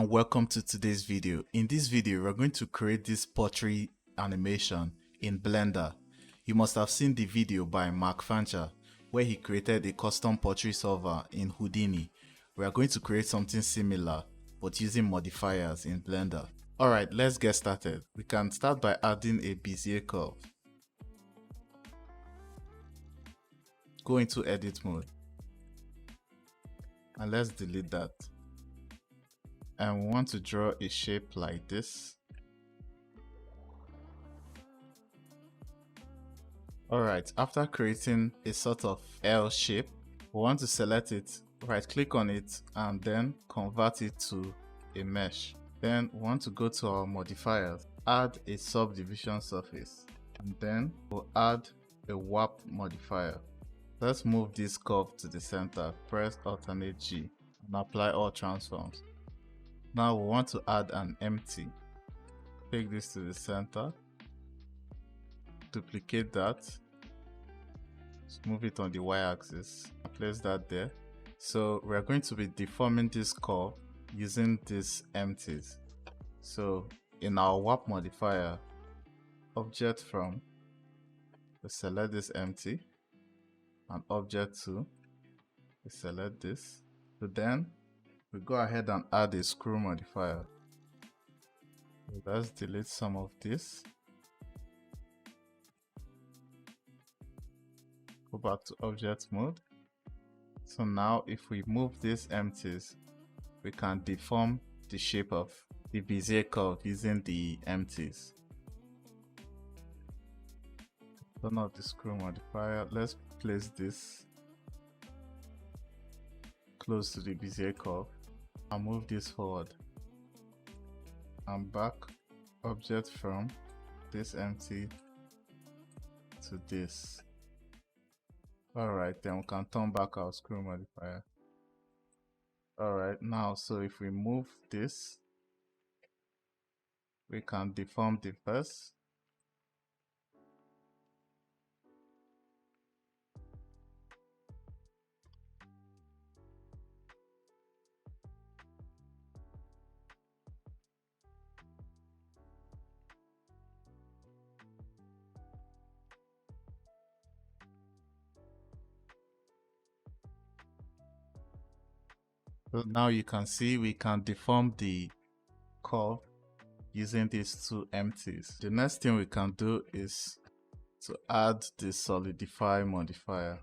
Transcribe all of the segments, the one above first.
and welcome to today's video. In this video, we're going to create this pottery animation in Blender. You must have seen the video by Mark Fancher where he created a custom pottery solver in Houdini. We are going to create something similar but using modifiers in Blender. Alright, let's get started. We can start by adding a Bezier curve. Go into edit mode and let's delete that. And we want to draw a shape like this. Alright, after creating a sort of L shape, we want to select it, right click on it, and then convert it to a mesh. Then we want to go to our modifiers, add a subdivision surface, and then we'll add a warp modifier. Let's move this curve to the center, press Alternate G, and apply all transforms. Now we want to add an empty. Take this to the center, duplicate that, move it on the y-axis, place that there. So we're going to be deforming this curve using these empties. So in our warp modifier, object from, we select this empty, and object to, we select this. So then we go ahead and add a screw modifier. Let's delete some of this. Go back to object mode. So now if we move these empties, we can deform the shape of the Bezier curve using the empties. Turn off the screw modifier. Let's place this close to the Bezier curve and move this forward and back. Object from this empty to this. Alright, then we can turn back our screw modifier. Alright, now so if we move this, we can deform the vase. So now you can see we can deform the curve using these two empties. The next thing we can do is to add the solidify modifier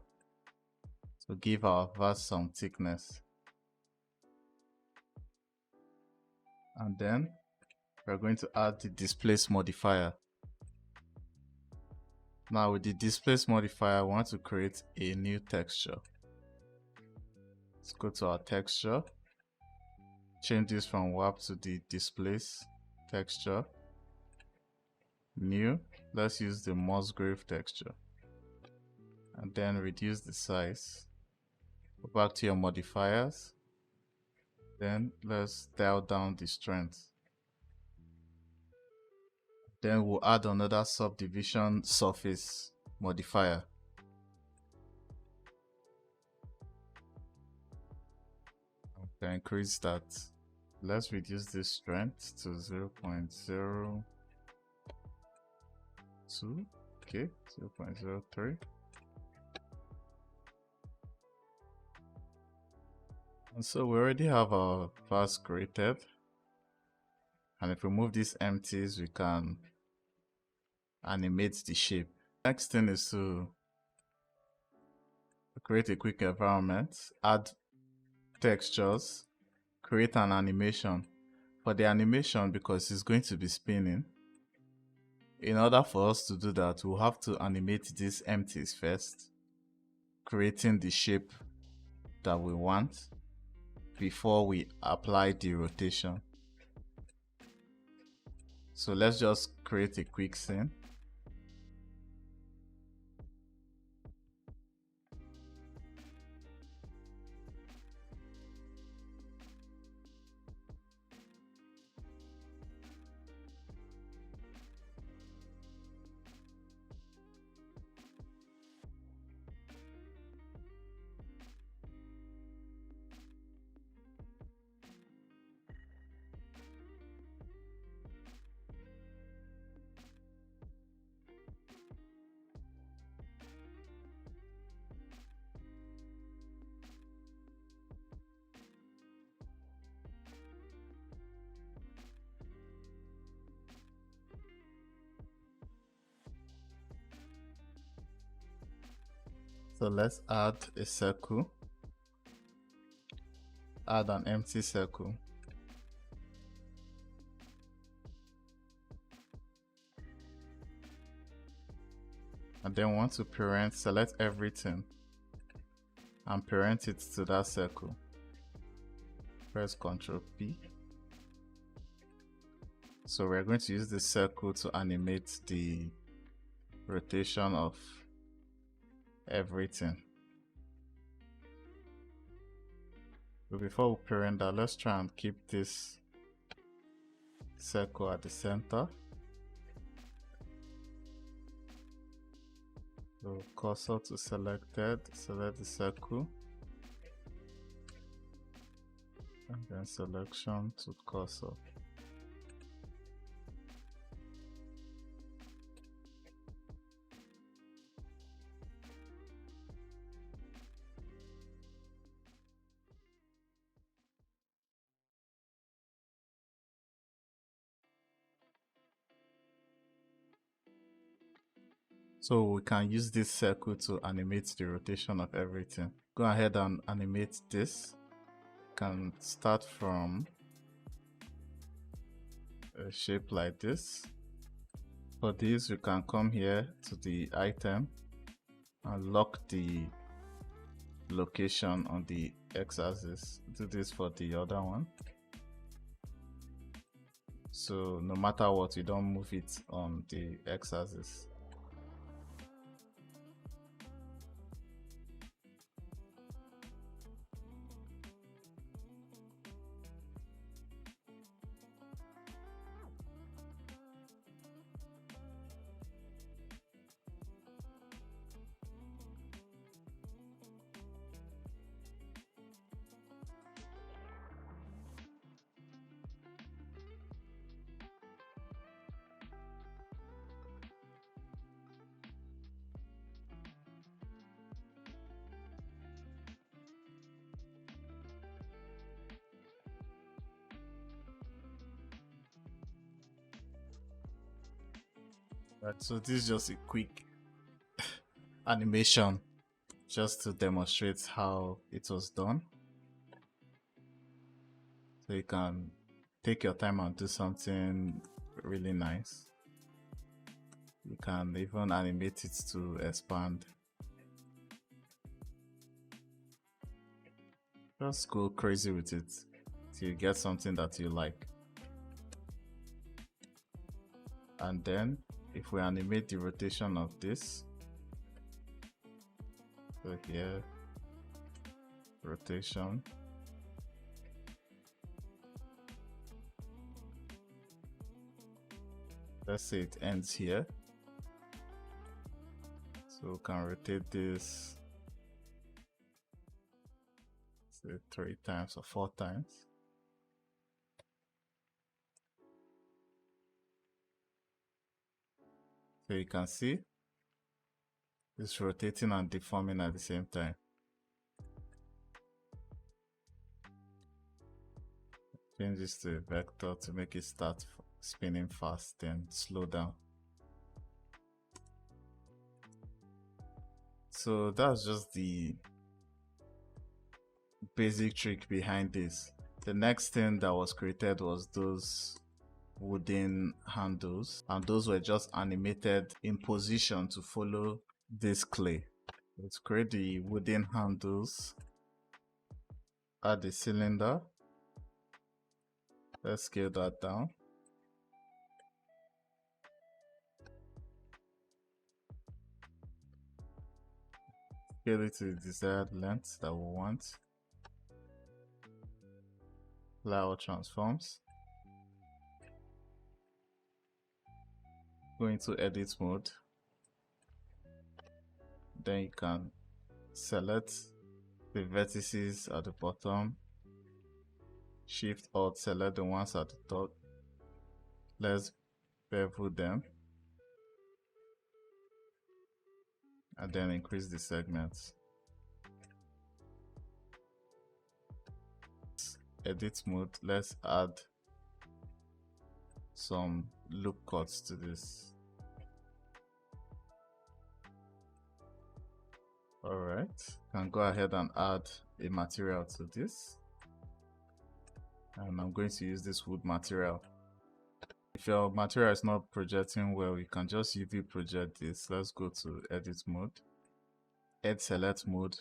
to give our vase some thickness. And then we're going to add the displace modifier. Now with the displace modifier, I want to create a new texture. Let's go to our texture, change this from warp to the displace texture, new, let's use the Musgrave texture, and then reduce the size. Go back to your modifiers, then let's dial down the strength. Then we'll add another subdivision surface modifier. Okay, increase that. Let's reduce this strength to 0.02. Okay, 0.03. And so we already have our vase created. And if we move these empties, we can animate the shape. Next thing is to create a quick environment, add textures, create an animation. For the animation, because it's going to be spinning, in order for us to do that, we'll have to animate these empties first, creating the shape that we want before we apply the rotation. So let's just create a quick scene. So let's add a circle, add an empty circle. And then want to parent, select everything and parent it to that circle. Press Ctrl P. So we're going to use the circle to animate the rotation of everything. But before we parent that, let's try and keep this circle at the center. So cursor to selected, select the circle, and then selection to cursor. So we can use this circle to animate the rotation of everything. Go ahead and animate this. You can start from a shape like this. For this, you can come here to the item and lock the location on the x-axis. Do this for the other one. So no matter what, you don't move it on the x-axis. Right, so this is just a quick animation just to demonstrate how it was done. So you can take your time and do something really nice. You can even animate it to expand. Just go crazy with it till you get something that you like. And then if we animate the rotation of this, so here, rotation, let's say it ends here, so we can rotate this, say 3 times or 4 times. So you can see it's rotating and deforming at the same time. Change this to a vector to make it start spinning fast, then slow down. So that's just the basic trick behind this. The next thing that was created was those wooden handles, and those were just animated in position to follow this clay. Let's create the wooden handles, add the cylinder, let's scale that down. Scale it to the desired length that we want. Apply our transforms. Go into edit mode. Then you can select the vertices at the bottom. Shift Alt, select the ones at the top. Let's bevel them. And then increase the segments. Edit mode, let's add some loop cuts to this. Alright, can go ahead and add a material to this. And I'm going to use this wood material. If your material is not projecting well, you can just UV project this. Let's go to edit mode, edge select mode.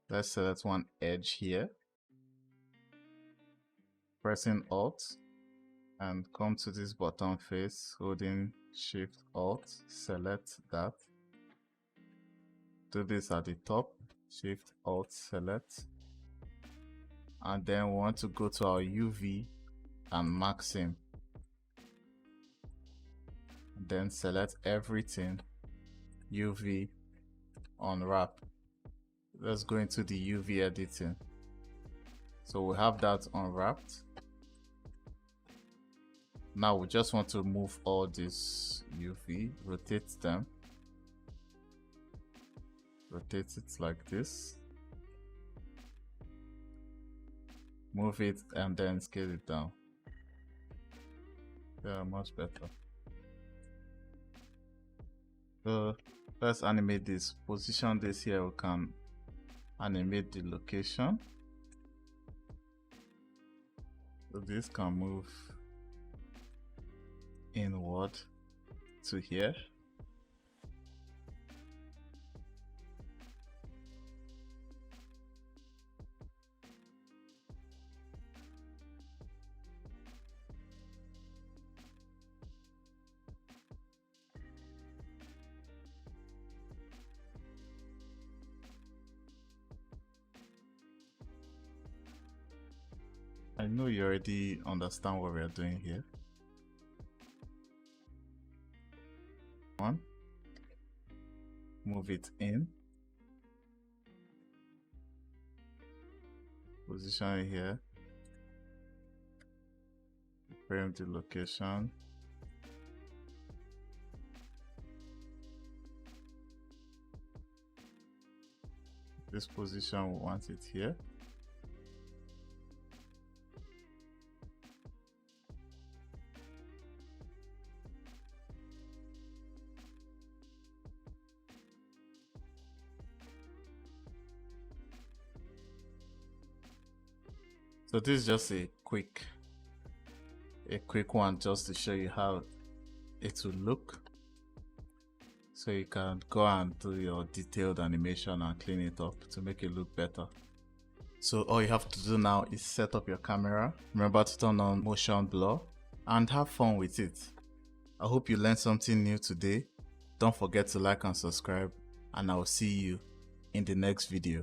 Let's select one edge here, pressing Alt and come to this bottom face, holding Shift Alt, select that. Do this at the top, Shift Alt select, and then we want to go to our UV and maxim, and then select everything, UV, unwrap. Let's go into the UV editing. So we have that unwrapped. Now we just want to move all this UV, rotate them, rotate it like this, move it and then scale it down. Yeah, much better. So let's animate this, position this here. We can animate the location. So this can move inward to here. I know you already understand what we are doing here. One, move it in, position it here, frame the location, this position we want it here. So this is just a quick one just to show you how it will look. So you can go and do your detailed animation and clean it up to make it look better. So all you have to do now is set up your camera. Remember to turn on motion blur and have fun with it. I hope you learned something new today. Don't forget to like and subscribe, and I will see you in the next video.